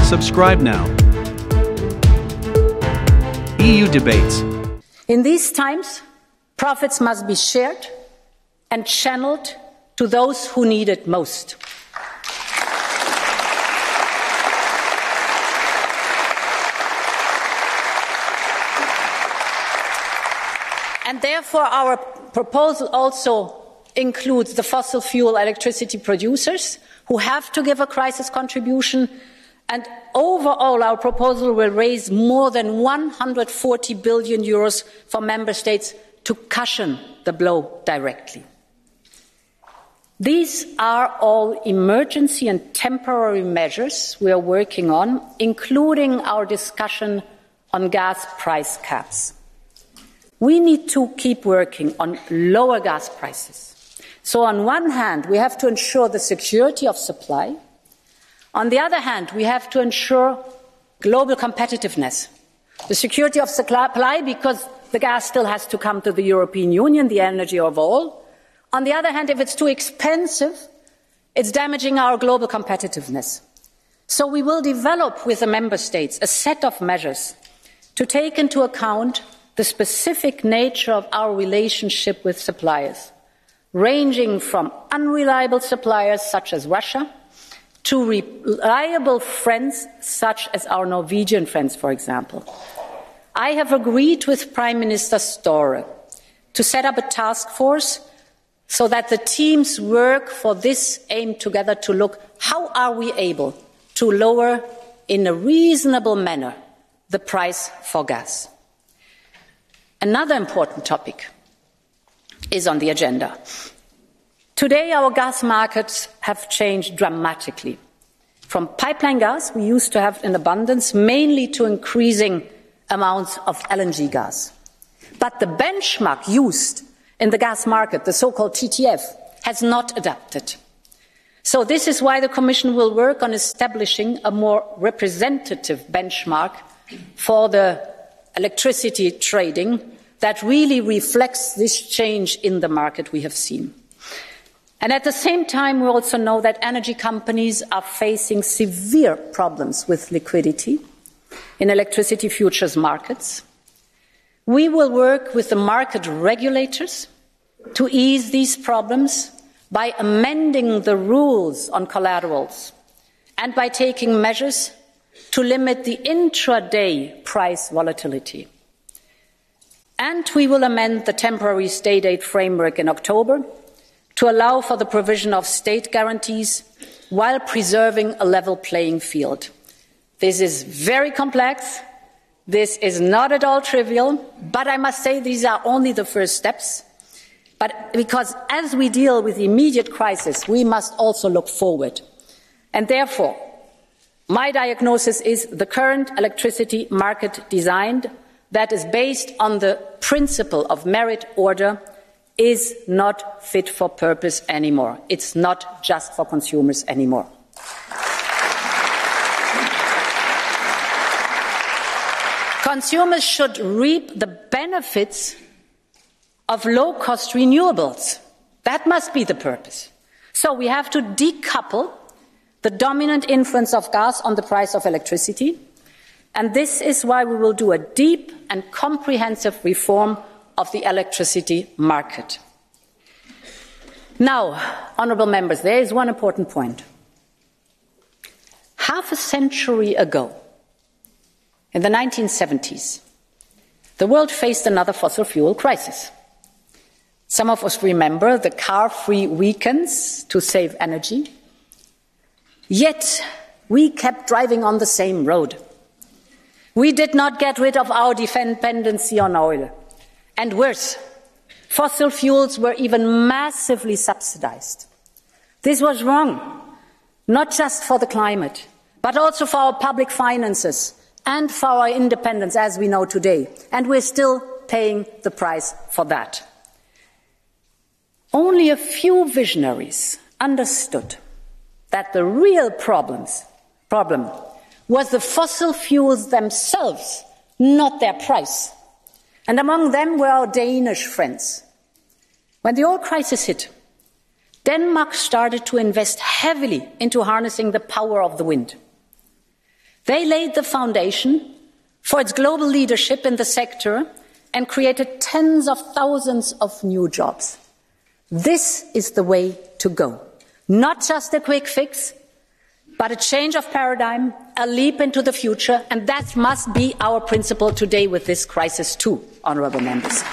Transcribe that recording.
Subscribe now. EU debates. In these times, profits must be shared and channeled to those who need it most. And therefore, our proposal also includes the fossil fuel electricity producers who have to give a crisis contribution. And overall, our proposal will raise more than 140 billion euros for member states to cushion the blow directly. These are all emergency and temporary measures we are working on, including our discussion on gas price caps. We need to keep working on lower gas prices. So on one hand, we have to ensure the security of supply. On the other hand, we have to ensure global competitiveness. The security of supply, because the gas still has to come to the European Union, the energy of all. On the other hand, if it's too expensive, it's damaging our global competitiveness. So we will develop with the member states a set of measures to take into account the specific nature of our relationship with suppliers, ranging from unreliable suppliers such as Russia to reliable friends such as our Norwegian friends, for example. I have agreed with Prime Minister Støre to set up a task force so that the teams work for this aim together to look how are we able to lower in a reasonable manner the price for gas. Another important topic is on the agenda. Today, our gas markets have changed dramatically. From pipeline gas we used to have in abundance, mainly to increasing amounts of LNG gas. But the benchmark used in the gas market, the so-called TTF, has not adapted. So this is why the Commission will work on establishing a more representative benchmark for the electricity trading that really reflects this change in the market we have seen. And at the same time, we also know that energy companies are facing severe problems with liquidity in electricity futures markets. We will work with the market regulators to ease these problems by amending the rules on collaterals and by taking measures to limit the intraday price volatility. And we will amend the temporary state aid framework in October to allow for the provision of state guarantees while preserving a level playing field. This is very complex. This is not at all trivial, but I must say these are only the first steps. But because as we deal with the immediate crisis, we must also look forward. And therefore, my diagnosis is the current electricity market design that is based on the principle of merit order is not fit for purpose anymore. It's not just for consumers anymore. Consumers should reap the benefits of low-cost renewables. That must be the purpose. So we have to decouple the dominant influence of gas on the price of electricity, and this is why we will do a deep and comprehensive reform of the electricity market. Now, honourable members, there is one important point. Half a century ago, in the 1970s, the world faced another fossil fuel crisis. Some of us remember the car-free weekends to save energy. Yet, we kept driving on the same road. We did not get rid of our dependency on oil. And worse, fossil fuels were even massively subsidized. This was wrong, not just for the climate, but also for our public finances and for our independence as we know today. And we're still paying the price for that. Only a few visionaries understood that the real problem was the fossil fuels themselves, not their price. And among them were our Danish friends. When the oil crisis hit, Denmark started to invest heavily into harnessing the power of the wind. They laid the foundation for its global leadership in the sector and created tens of thousands of new jobs. This is the way to go. Not just a quick fix, but a change of paradigm, a leap into the future, and that must be our principle today with this crisis too, honourable members.